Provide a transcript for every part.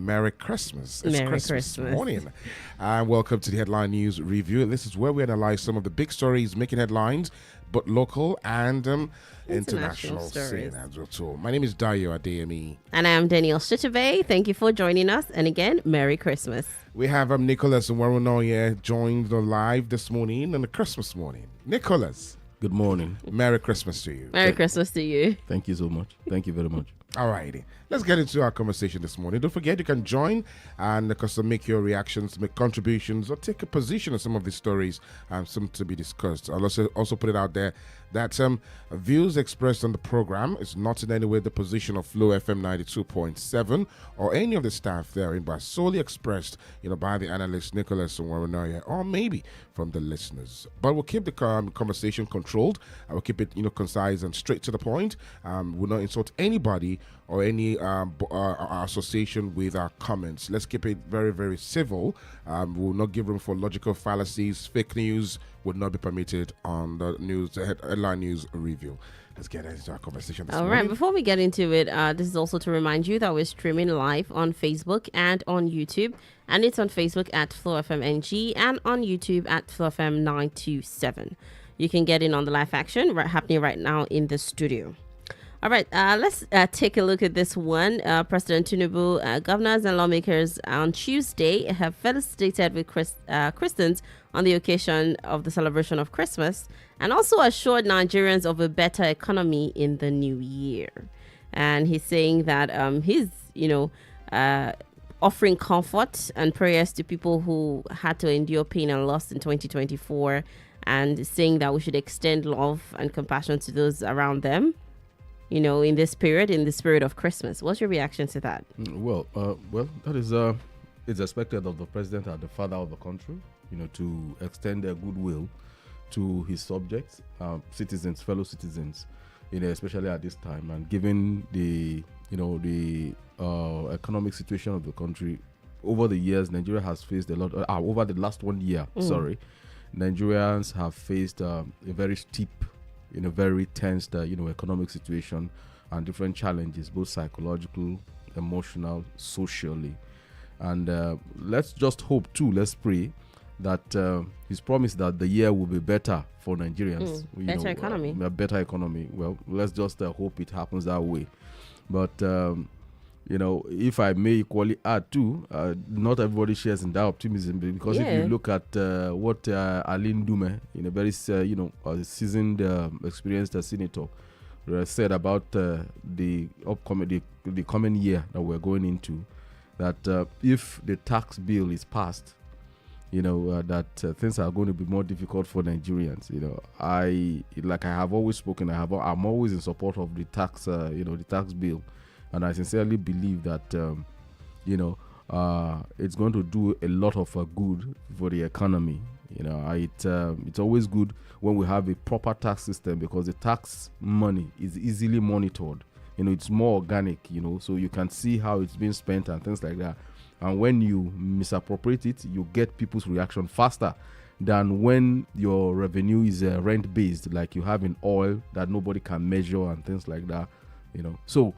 Merry Christmas. It's Merry Christmas Christmas. morning. And welcome to the Headline News Review. This is where we analyze some of the big stories making headlines, but local and international stories. scene as well. My name is Adeyemi. And I am Danielle Shitta-Bey. Thank you for joining us. And again, Merry Christmas. We have Nicholas and Warunoye joined live this morning on the Christmas morning. Nicholas. Good morning. Merry Christmas to you. Merry Christmas to you. Thank you so much. Thank you very much. All righty. Let's get into our conversation this morning. Don't forget you can join and make your reactions, make contributions, or take a position on some of these stories, some to be discussed. I'll also put it out there that views expressed on the program is not in any way the position of Flow FM 92.7 or any of the staff therein, but solely expressed, by the analyst Nicholas Warunoye, or maybe from the listeners. But we'll keep the conversation controlled. I will keep it, concise and straight to the point. We'll not insult anybody or any association with our comments. Let's keep it very, very civil. We'll not give room for logical fallacies. Fake news would not be permitted on the headline news review. Let's get into our conversation this morning. All right, before we get into it, this is also to remind you that we're streaming live on Facebook and on YouTube. And it's on Facebook at Flow FM NG and on YouTube at Flow FM 927. You can get in on the live action happening right now in the studio. All right, let's take a look at this one. President Tinubu, governors and lawmakers on Tuesday have felicitated with Christians on the occasion of the celebration of Christmas and also assured Nigerians of a better economy in the new year. And he's saying that he's, offering comfort and prayers to people who had to endure pain and loss in 2024 and saying that we should extend love and compassion to those around them. In this period, in the spirit of Christmas. What's your reaction to that? Well, that is it's expected of the president and the father of the country, to extend their goodwill to his subjects, citizens, fellow citizens, especially at this time. And given the economic situation of the country, over the years, Nigeria has faced a lot. Over the last 1 year, Nigerians have faced a very steep, very tense, economic situation and different challenges, both psychological, emotional, socially. And let's just hope too, let's pray that his promise that the year will be better for Nigerians. Better economy. A better economy. Well, let's just hope it happens that way. But, if I may equally add too, not everybody shares in that optimism because if you look at what Aline Dume, a very, seasoned, experienced senator, said about the coming year that we're going into, that if the tax bill is passed, that things are going to be more difficult for Nigerians. I have always spoken, I'm always in support of the tax, the tax bill. And I sincerely believe that, it's going to do a lot of good for the economy. It's always good when we have a proper tax system because the tax money is easily monitored. It's more organic, so you can see how it's being spent and things like that. And when you misappropriate it, you get people's reaction faster than when your revenue is rent-based, like you have in oil that nobody can measure and things like that, So,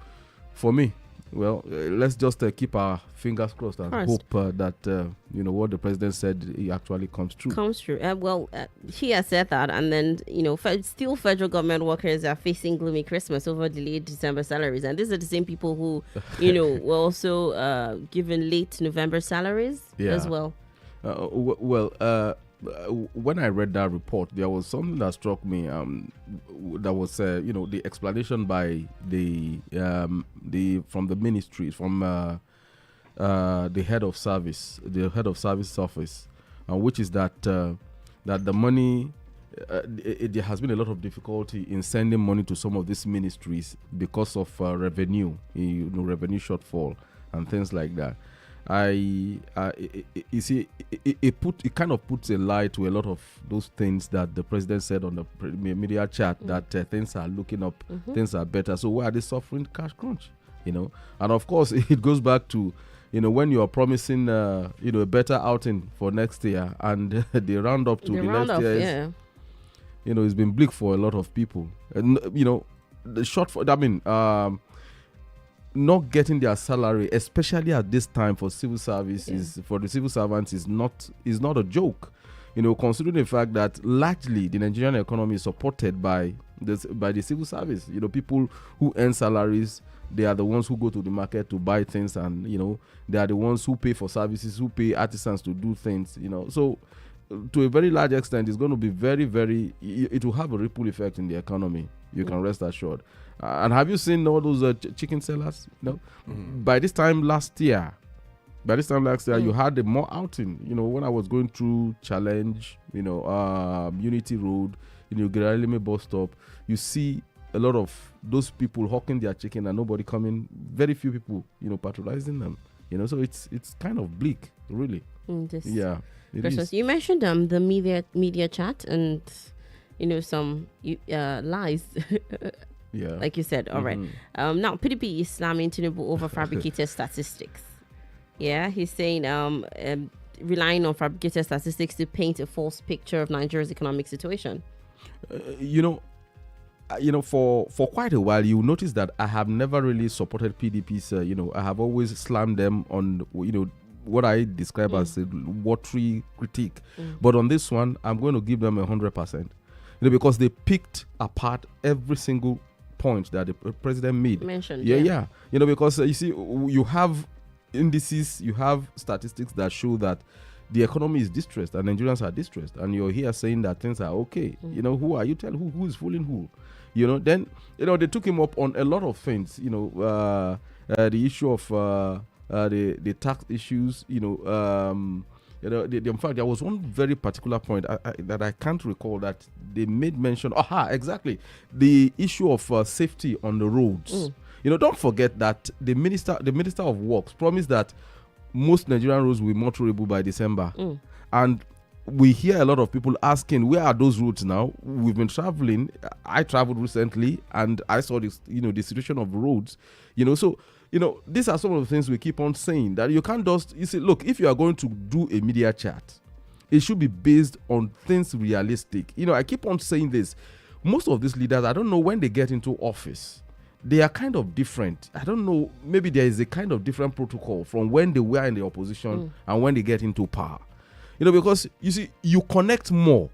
for me, well, let's just keep our fingers crossed and hope that, what the president said actually comes true. He has said that. And then, still federal government workers are facing gloomy Christmas over delayed December salaries. And these are the same people who, were also given late November salaries as well. When I read that report, there was something that struck me. That was, the explanation by from the ministry, from the head of service office, which is that the money. There has been a lot of difficulty in sending money to some of these ministries because of revenue, revenue shortfall and things like that. You see, it kind of puts a lie to a lot of those things that the president said on the media chat that things are looking up, things are better. So why are they suffering cash crunch? And of course it goes back to when you are promising a better outing for next year and the round up to the next year is, it's been bleak for a lot of people. And the short for not getting their salary, especially at this time for civil service, for the civil servants, is not a joke. Considering the fact that largely the Nigerian economy is supported by the civil service. People who earn salaries, they are the ones who go to the market to buy things, and they are the ones who pay for services, who pay artisans to do things. So to a very large extent, it's going to be very, very. It will have a ripple effect in the economy. You can rest assured. And have you seen all those chicken sellers? By this time last year, you had a more outing. When I was going through Challenge, Unity Road, Adeyemi bus stop, you see a lot of those people hawking their chicken and nobody coming. Very few people, patronizing them. So it's kind of bleak, really. Yeah. Christmas. You mentioned the media chat and some lies. Yeah. Like you said, all right. Now PDP is slamming Tinubu over fabricated statistics. Yeah, he's saying relying on fabricated statistics to paint a false picture of Nigeria's economic situation. For quite a while, you notice that I have never really supported PDP's. I have always slammed them on what I describe as a watery critique. But on this one, I'm going to give them 100%. Because they picked apart every single point that the president made. Mentioned. Yeah. Because you see, you have indices, you have statistics that show that the economy is distressed and Nigerians are distressed, and you're here saying that things are okay. Who are you telling who is fooling who? Then they took him up on a lot of things. The issue of the tax issues. In fact, there was one very particular point that I can't recall that they made mention. Exactly, the issue of safety on the roads. Don't forget that the minister of works promised that most Nigerian roads will be motorable by December, and we hear a lot of people asking, where are those roads now? We've been traveling. I traveled recently and I saw this, the situation of roads. So these are some of the things we keep on saying, that you can't just, look, if you are going to do a media chat, it should be based on things realistic. I keep on saying this. Most of these leaders, I don't know, when they get into office, they are kind of different. I don't know, maybe there is a kind of different protocol from when they were in the opposition and when they get into power. Because you see, you connect more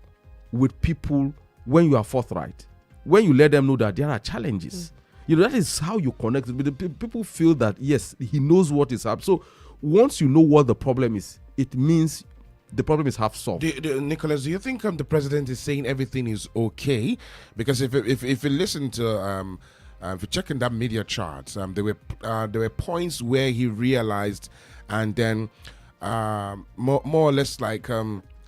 with people when you are forthright, when you let them know that there are challenges. That is how you connect. People feel that, yes, he knows what is up. So once you know what the problem is, it means the problem is half solved. Nicholas, do you think the president is saying everything is okay? Because if you listen to if you're checking that media charts, there were points where he realized, and then more or less like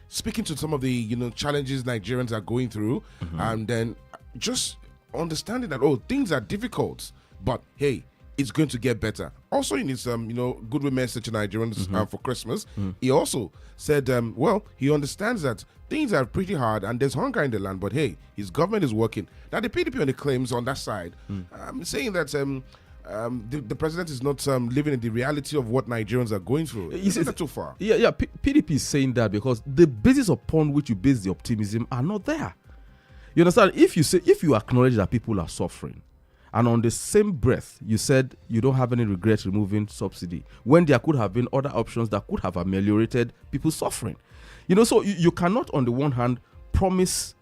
speaking to some of the challenges Nigerians are going through, and then just understanding that things are difficult, but hey, it's going to get better. Also in his goodwill message to Nigerians for Christmas, he also said he understands that things are pretty hard and there's hunger in the land, but hey, his government is working. Now the PDP on the claims on that side, saying that the president is not living in the reality of what Nigerians are going through. Is that too far? Yeah. PDP is saying that because the basis upon which you base the optimism are not there. You understand? If you acknowledge that people are suffering, and on the same breath you said you don't have any regrets removing subsidy, when there could have been other options that could have ameliorated people's suffering. So you cannot on the one hand promise,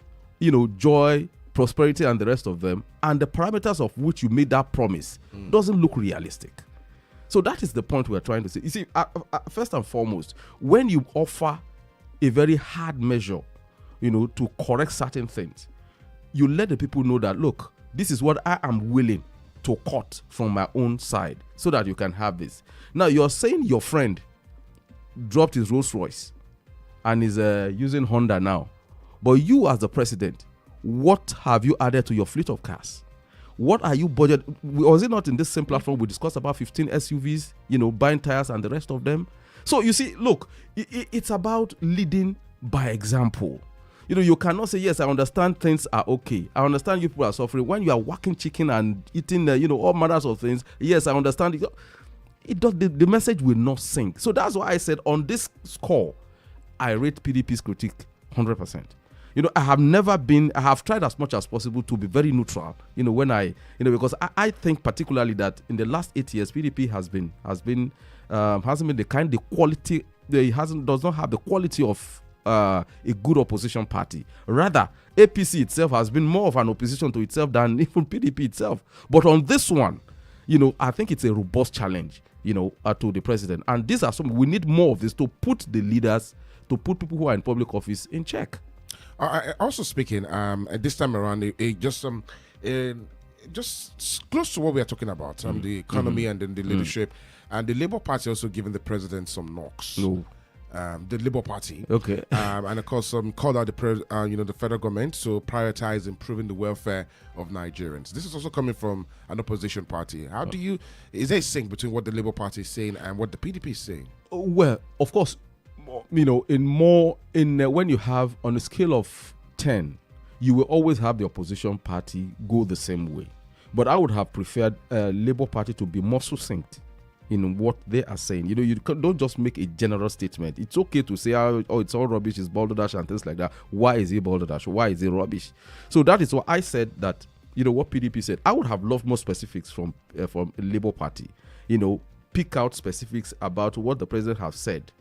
joy, prosperity and the rest of them, and the parameters of which you made that promise doesn't look realistic. So that is the point we're trying to say. You see, first and foremost, when you offer a very hard measure, to correct certain things, you let the people know that, look, this is what I am willing to cut from my own side so that you can have this. Now, you're saying your friend dropped his Rolls Royce and is using Honda now. But you as the president, what have you added to your fleet of cars? What are you budget? Was it not in this same platform we discussed about 15 SUVs, buying tires and the rest of them? So you see, look, it's about leading by example. You cannot say, yes, I understand things are okay. I understand you people are suffering. When you are whacking chicken and eating, all manners of things, yes, I understand. The message will not sink. So that's why I said on this score, I rate PDP's critique 100%. I have tried as much as possible to be very neutral, because I think particularly that in the last 8 years, PDP hasn't been the quality, does not have the quality of a good opposition party. Rather, APC itself has been more of an opposition to itself than even PDP itself. But on this one, I think it's a robust challenge, to the president. And these are we need more of this to put the leaders, to put people who are in public office in check. Also speaking, this time around, just close to what we are talking about, the economy and then the leadership, and the Labour Party also giving the president some knocks. No. The Labour Party, okay, and of course, called out the federal government to prioritize improving the welfare of Nigerians. This is also coming from an opposition party. Is there a sync between what the Labour Party is saying and what the PDP is saying? Well, of course, when you have on a scale of 10, you will always have the opposition party go the same way. But I would have preferred Labour Party to be more succinct in what they are saying. You don't just make a general statement. It's okay to say, oh, it's all rubbish, it's balderdash and things like that. Why is it balderdash? Why is it rubbish? So that is what I said that, what PDP said. I would have loved more specifics from Labour Party. Pick out specifics about what the president has said,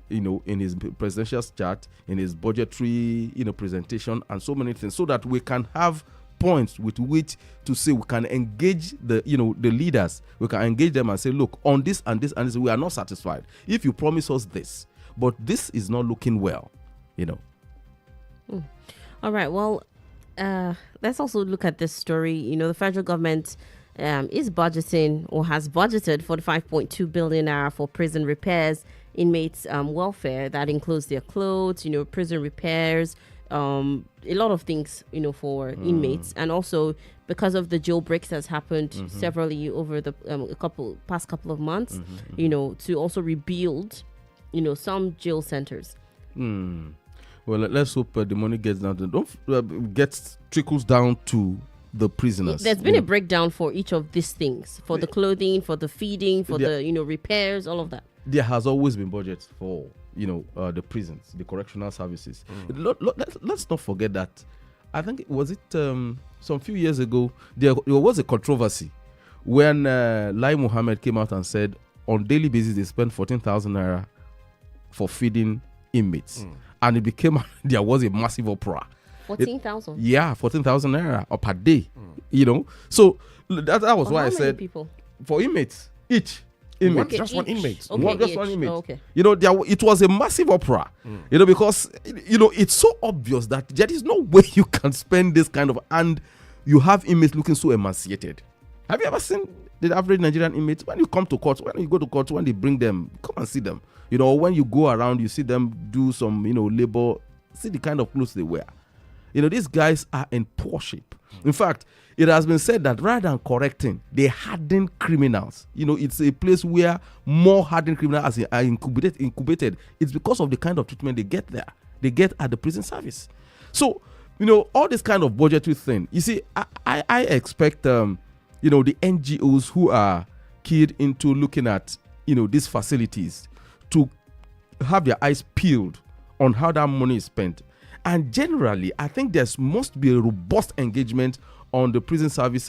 in his presidential chat, in his budgetary, presentation, and so many things, so that we can have points with which to say we can engage the leaders. We can engage them and say, look, on this and this and this, we are not satisfied. If you promise us this, but this is not looking well, All right. Well, let's also look at this story. The federal government is budgeting or has budgeted 45.2 billion naira for prison repairs, inmates' welfare. That includes their clothes, prison repairs, a lot of things, for inmates, and also because of the jailbreaks that's happened severally over the past couple of months, to also rebuild, some jail centers. Well, let's hope the money gets down to trickles down to the prisoners. There's been a breakdown for each of these things, for the clothing, for the feeding, for the repairs, all of that. There has always been budgets for the prisons, the correctional services. Let's not forget that. I think some few years ago there was a controversy when Lai Mohammed came out and said on daily basis they spend 14,000 naira for feeding inmates, and it became there was a massive uproar. 14,000. Yeah, 14,000 naira per day. So that was why I said people? For inmates each. Inmate. Just one inmate. Okay, just one inmate. Oh, okay. It was a massive uproar. Because it's so obvious that there is no way you can spend this kind of, and you have inmates looking so emaciated. Have you ever seen the average Nigerian inmate? When you come to court, when you go to court, when they bring them, come and see them. When you go around, you see them do some, labor. See the kind of clothes they wear. These guys are in poor shape. In fact, it has been said that rather than correcting, they harden criminals. It's a place where more hardened criminals are incubated. It's because of the kind of treatment they get there. They get at the prison service. So, all this kind of budgetary thing. You see, I expect, the NGOs who are keyed into looking at, these facilities to have their eyes peeled on how that money is spent. And generally, I think there must be a robust engagement on the prison service,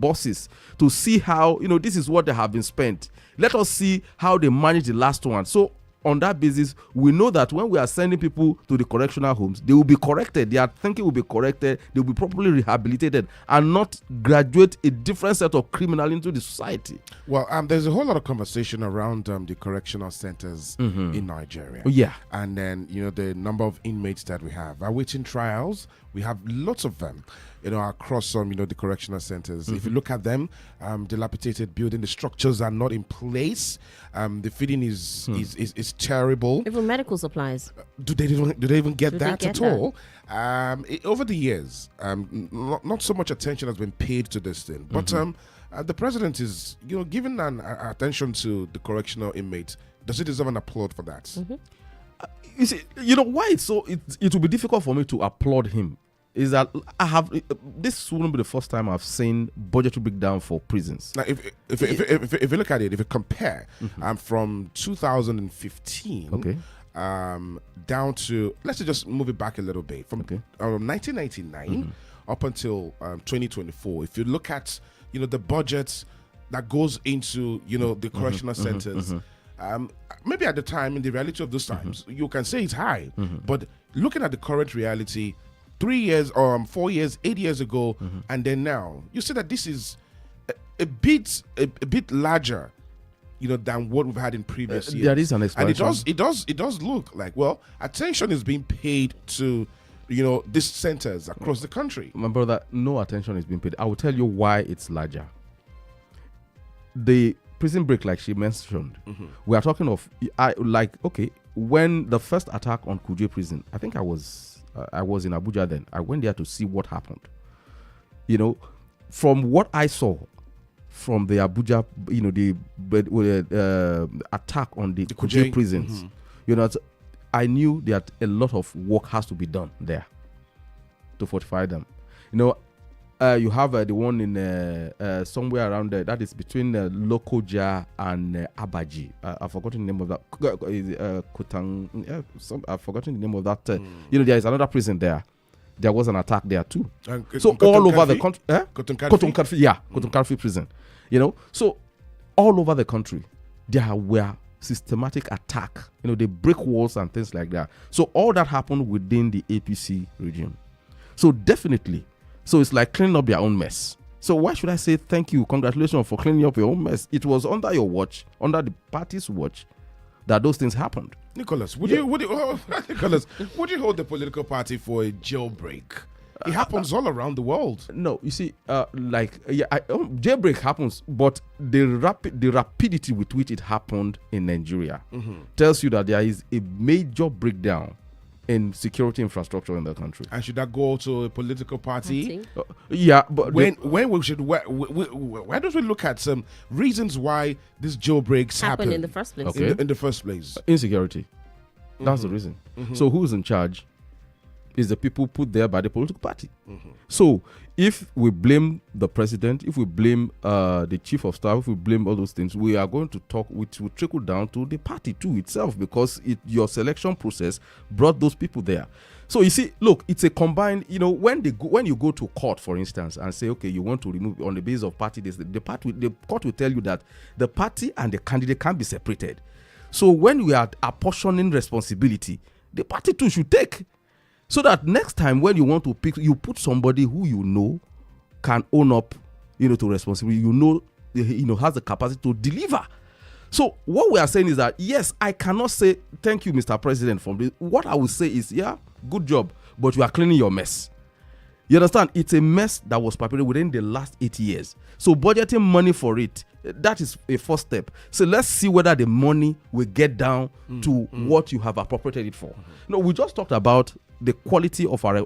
bosses to see how, this is what they have been spent. Let us see how they manage the last one. So on that basis, we know that when we are sending people to the correctional homes, they will be corrected. Their thinking will be corrected. They will be properly rehabilitated and not graduate a different set of criminal into the society. Well, there's a whole lot of conversation around the correctional centers in Nigeria. Yeah. And then, the number of inmates that we have. Awaiting trials, we have lots of them, across the correctional centers. If you look at them, dilapidated building, the structures are not in place. The feeding is terrible. Even medical supplies. Do they even get that at all? Over the years, not so much attention has been paid to this thing. But the president is, giving an attention to the correctional inmates. Does he deserve an applaud for that? You see, why it will be difficult for me to applaud him is that this wouldn't be the first time I've seen budgetary breakdown for prisons. Now, if you look at it, if you compare from 2015, down to, let's just move it back a little bit from 1999 up until 2024. If you look at the budgets that goes into the correctional centers, maybe at the time, in the reality of those times, you can say it's high, but looking at the current reality, 3 years or 4 years, 8 years ago, and then now, you see that this is a bit larger, than what we've had in previous years. There is an expansion, and it does look like, well, attention is being paid to these centers across the country. My brother, no attention is being paid. I will tell you why it's larger. The prison break, like she mentioned, we are talking of, when the first attack on Kuje prison, I think I was in Abuja then. I went there to see what happened. From what I saw from the Abuja, the attack on the Kuje prisons, I knew that a lot of work has to be done there to fortify them. You have the one in somewhere around there that is between Lokoja and Abaji. I've forgotten the name of that. I've forgotten the name of that. There is another prison there. There was an attack there too. So all over the country, Cotton Karfi prison. So all over the country, there were systematic attack. They break walls and things like that. So all that happened within the APC regime. So definitely. So it's like cleaning up their own mess. So why should I say thank you, congratulations for cleaning up your own mess? It was under your watch, under the party's watch, that those things happened. Nicholas, would you hold the political party for a jailbreak? It happens all around the world. No, you see, jailbreak happens, but the rapidity with which it happened in Nigeria tells you that there is a major breakdown in security infrastructure in the country. And should that go to a political party? But why don't we look at some reasons why these jailbreaks happen in the first place? Okay. In the first place, insecurity. That's the reason. So who's in charge? Is the people put there by the political party. So if we blame the president, if we blame the chief of staff, if we blame all those things, we are going to talk, which will trickle down to the party too itself, because your selection process brought those people there. So you see, look, it's a combined, when you go to court, for instance, and say, okay, you want to remove on the basis of party, the court will tell you that the party and the candidate can be separated. So when we are apportioning responsibility, the party too should take. So that next time when you want to pick, you put somebody who can own up, to responsibility, has the capacity to deliver. So what we are saying is that, yes, I cannot say thank you, Mr. President, from this. What I will say is, yeah, good job, but you are cleaning your mess. You understand? It's a mess that was perpetrated within the last 8 years. So budgeting money for it, that is a first step. So let's see whether the money will get down to what you have appropriated it for. No, we just talked about the quality of our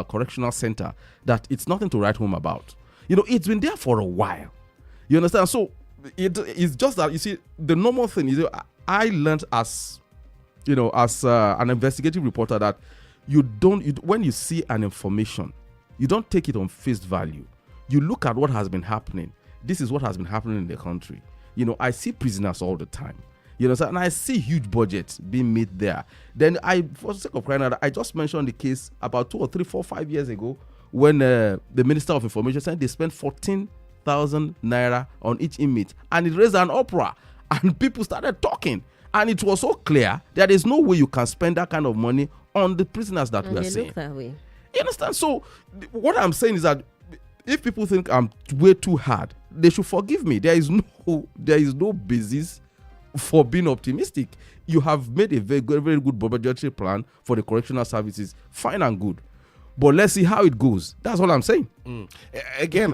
correctional center, that it's nothing to write home about. It's been there for a while. You understand? So it's just that, you see, the normal thing is, I learned as an investigative reporter that when you see an information, you don't take it on face value. You look at what has been happening. This is what has been happening in the country. I see prisoners all the time. And I see huge budgets being made there. Then for the sake of crying out, I just mentioned the case about 2 or 3, 4, 5 years ago when the Minister of Information said they spent 14,000 naira on each inmate, and it raised an uproar, and people started talking. And it was so clear that there is no way you can spend that kind of money on the prisoners that we are saying. Look that way. You understand? So what I'm saying is that if people think I'm way too hard, they should forgive me. There is no basis for being optimistic. You have made a very good budgetary plan for the correctional services. Fine and good. But let's see how it goes. That's all I'm saying. Again,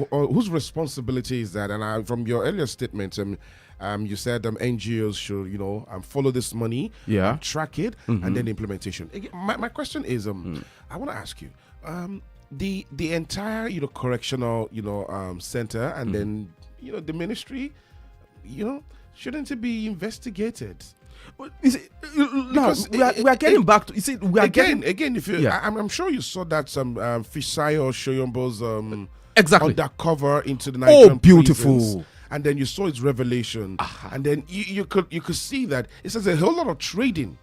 whose responsibility is that? And from your earlier statement, you said NGOs should, follow this money, track it, and then the implementation. Again, my question is, I want to ask you, the entire, correctional, center, and then, the ministry, shouldn't it be investigated? You see, we are getting back to, you see, we are again, if you, I'm sure you saw that some Fisai or Shoyombo's exactly undercover into the Nigerian beautiful prisons. and then you saw its revelation, and then you could see that it says a whole lot of trading.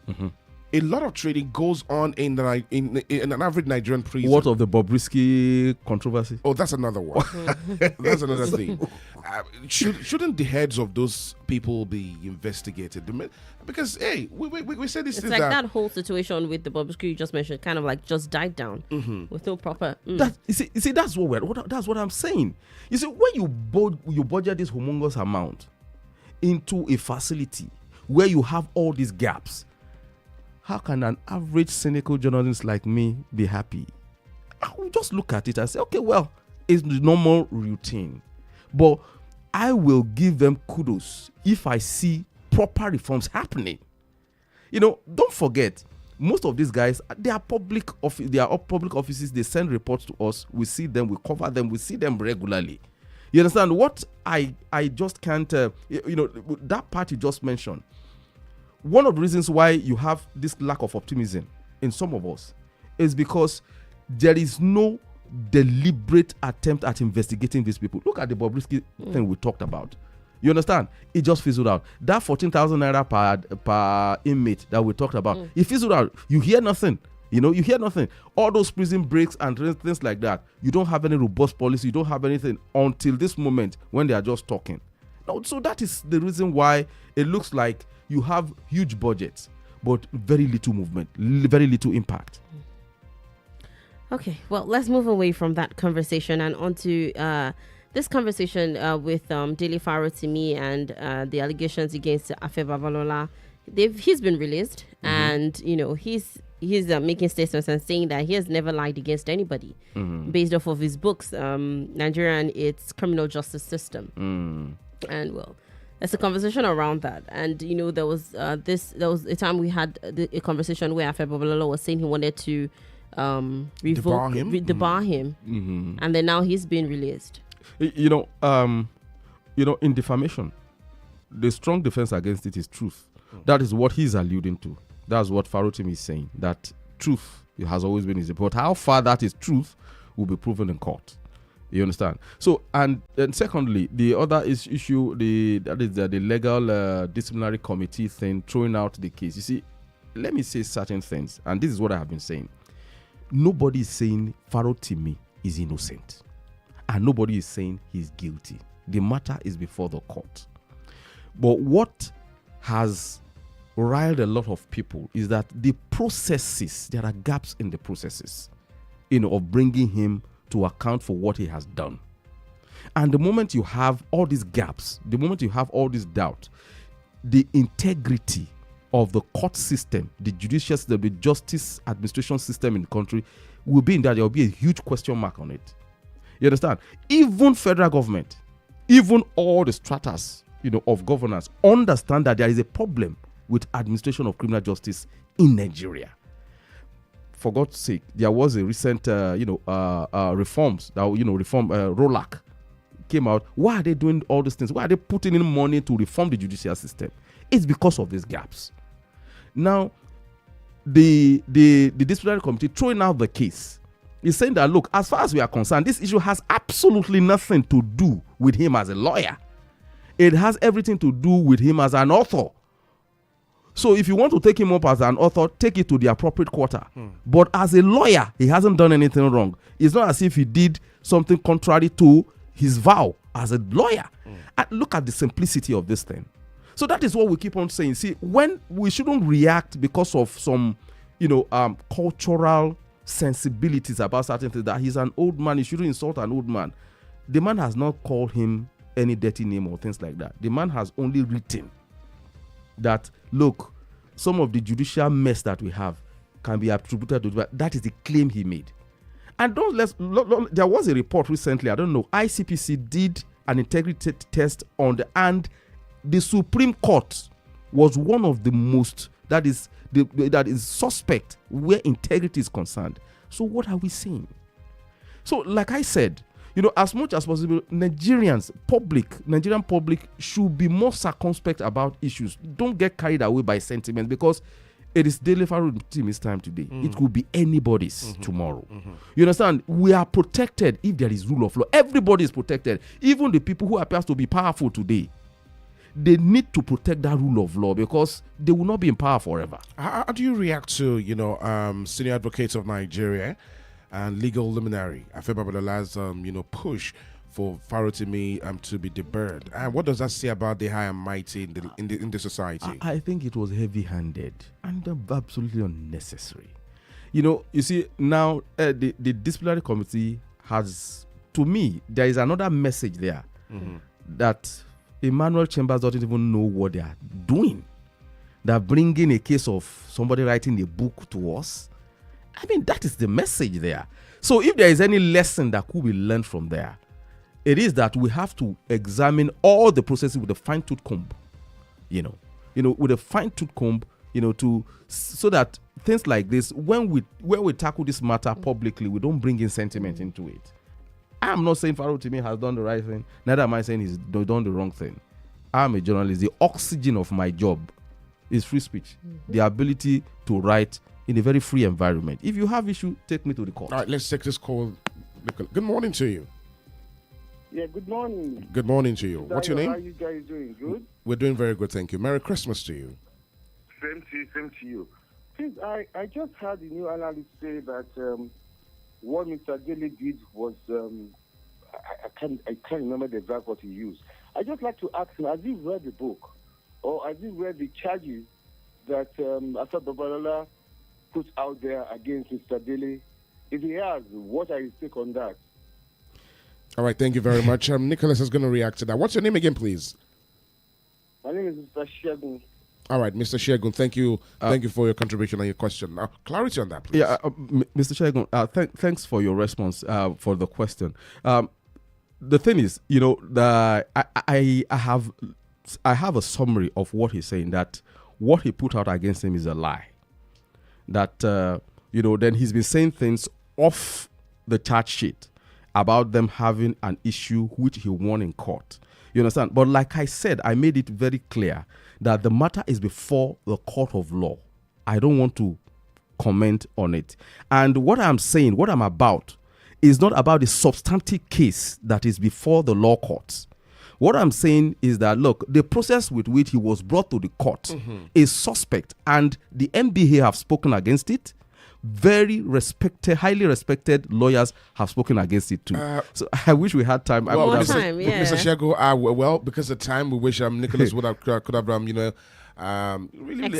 A lot of trading goes on in an average Nigerian prison. What of the Bobrisky controversy? Oh, that's another one. That's another thing. Shouldn't the heads of those people be investigated? Because, hey, we said this. It's like that whole situation with the Bobrisky you just mentioned, kind of like just died down with no proper. You see, that's what I'm saying. You see, when you budget this humongous amount into a facility where you have all these gaps, how can an average cynical journalist like me be happy? I will just look at it and say, okay, well, it's the normal routine. But I will give them kudos if I see proper reforms happening. Don't forget, most of these guys, they are public offices. They send reports to us. We see them, we cover them, we see them regularly. You understand? What I just can't, that part you just mentioned, one of the reasons why you have this lack of optimism in some of us is because there is no deliberate attempt at investigating these people. Look at the Bobrisky thing we talked about. You understand? It just fizzled out. That 14,000 naira per inmate that we talked about, it fizzled out. You hear nothing. You hear nothing. All those prison breaks and things like that, you don't have any robust policy. You don't have anything until this moment when they are just talking. Now, so that is the reason why it looks like you have huge budgets, but very little movement, very little impact. Okay, well, let's move away from that conversation and onto this conversation with Dele Farotimi and the allegations against Afe Babalola. He's been released, and he's making statements and saying that he has never lied against anybody, based off of his books, Nigeria and its criminal justice system. And well, there's a conversation around that, and there was a time we had a conversation where Afe Babalola was saying he wanted to debar him, and then now he's been released. In defamation, the strong defense against it is truth. That is what he's alluding to. That's what Farotimi is saying. That truth has always been his. But how far that is truth will be proven in court. You understand? So, and secondly, the other issue, that is the legal disciplinary committee thing, throwing out the case. You see, let me say certain things, and this is what I have been saying. Nobody is saying Farotimi is innocent, and nobody is saying he's guilty. The matter is before the court. But what has riled a lot of people is that the processes, there are gaps in the processes, of bringing him to account for what he has done. And the moment you have all these gaps, the moment you have all this doubt, the integrity of the court system, the judicial system, the justice administration system in the country will be in that there will be a huge question mark on it. You understand? Even federal government, even all the stratas, of governance understand that there is a problem with administration of criminal justice in Nigeria. For God's sake, there was a recent, reforms that, ROLAC came out. Why are they doing all these things? Why are they putting in money to reform the judicial system? It's because of these gaps. Now, the disciplinary committee throwing out the case is saying that, look, as far as we are concerned, this issue has absolutely nothing to do with him as a lawyer. It has everything to do with him as an author. So if you want to take him up as an author, take it to the appropriate quarter. But as a lawyer, he hasn't done anything wrong. It's not as if he did something contrary to his vow as a lawyer. And look at the simplicity of this thing. So that is what we keep on saying. See, when we shouldn't react because of some, cultural sensibilities about certain things, that he's an old man, he shouldn't insult an old man. The man has not called him any dirty name or things like that. The man has only written that, look, some of the judicial mess that we have can be attributed to that is the claim he made. And there was a report recently, I don't know, ICPC did an integrity test on and the Supreme Court was one of the most that is suspect where integrity is concerned. So what are we saying? So like I said, as much as possible, Nigerian public should be more circumspect about issues. Don't get carried away by sentiment, because it is Daily Farotimi's time today. It could be anybody's tomorrow. You understand? We are protected if there is rule of law. Everybody is protected. Even the people who appear to be powerful today, they need to protect that rule of law because they will not be in power forever. How do you react to, senior advocates of Nigeria and legal luminary Afe Babalola's, push for Farotimi to be debarred? And what does that say about the high and mighty in the society? I think it was heavy-handed and absolutely unnecessary. You see, now the disciplinary committee has, to me, there is another message there that Emmanuel Chambers doesn't even know what they are doing. They're bringing a case of somebody writing a book to us. I mean, that is the message there. So if there is any lesson that could be learned from there, it is that we have to examine all the processes with a fine-tooth comb, with a fine-tooth comb, so that things like this, when we tackle this matter publicly, we don't bring in sentiment into it. I'm not saying Farotimi has done the right thing. Neither am I saying he's done the wrong thing. I'm a journalist. The oxygen of my job is free speech. The ability to write in a very free environment. If you have issue, take me to the court. All right, let's take this call. Good morning to you. Yeah, good morning. Good morning to you. What's your name? How are you guys doing? Good? We're doing very good, thank you. Merry Christmas to you. Same to you. Please, I just heard the new analyst say that what Mr. Daly did was, I can't remember the exact what he used. I just like to ask him, has he read the book? Or has he read the charges that Afe Babalola put out there against Mr. Daly? If he has, what are his take on that? All right, thank you very much. Nicholas is going to react to that. What's your name again, please? My name is Mr. Shegun. All right, Mr. Shegun, thank you. Thank you for your contribution and your question. Now, clarity on that, please. Yeah, Mr. Shegun, thanks for your response for the question. The thing is, I have a summary of what he's saying, that what he put out against him is a lie. That, then he's been saying things off the charge sheet about them having an issue which he won in court. You understand? But like I said, I made it very clear that the matter is before the court of law. I don't want to comment on it. And what I'm saying, what I'm about, is not about the substantive case that is before the law courts. What I'm saying is that, look, the process with which he was brought to the court is suspect, and the NBA have spoken against it. Very respected, highly respected lawyers have spoken against it too. So I wish we had time. Well, yeah. Mr. Shego, well, because of time, we wish Nicholas could have really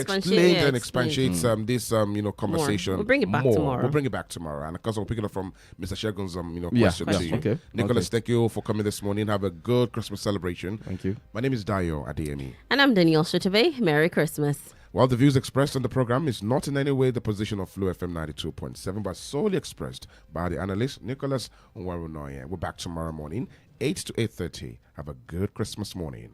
explained and expatiate this conversation. More. We'll bring it back tomorrow. We'll bring it back tomorrow, and of course, we'll pick it up from Mr. Shegun's question to you. Okay. Nicholas, thank you for coming this morning. Have a good Christmas celebration. Thank you. My name is Adedayo Adeyemi, and I'm Danielle Shitta-Bey. Merry Christmas. While the views expressed on the program is not in any way the position of Flu FM 92.7, but solely expressed by the analyst Nicholas Nwarunoye. We're back tomorrow morning, 8 to 8:30. Have a good Christmas morning.